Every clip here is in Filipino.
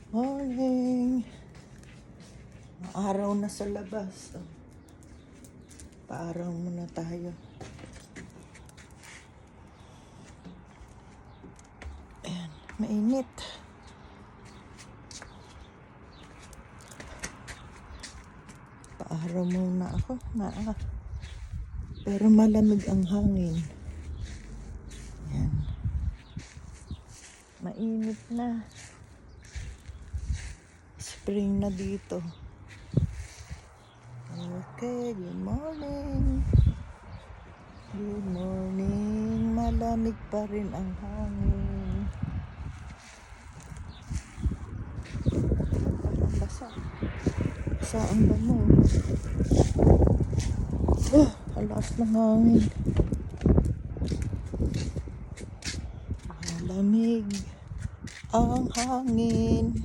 Morning. Araw na sa labas. Paaraw muna tayo. Ayan, mainit. Paaraw muna ako. Pero malamig ang hangin. Ayan. Mainit na. Spring na dito. Okay, good morning. Good morning. Malamig pa rin ang hangin. Basa. Saan ba mo? Oh, alas ng hangin. Malamig ang hangin.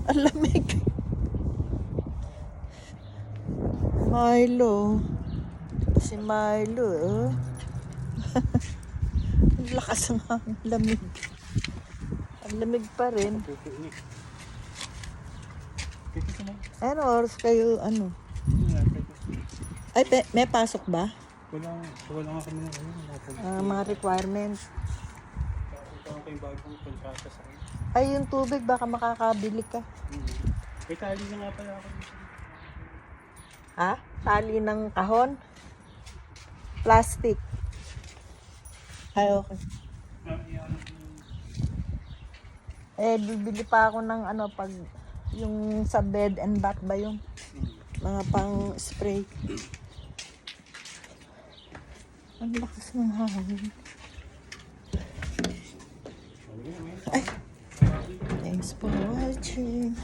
Ang lamig. Milo. Si Milo, oh. Ang lakas ng lamig. Ang lamig pa rin. Ano oras kayo, ano? Ay, may pasok ba? Wala nga kami ng Mga requirements. Ito ang kayong bagong kontrata sa akin. Ay, yung tubig, baka makakabili ka. May tali na nga pala ako dito. Ha? Tali ng kahon? Plastic. Ay, okay. Bibili pa ako ng ano, pag yung sa bed and bath ba yung mga pang spray. Ang lakas ng hangin. Ay! Thanks for watching.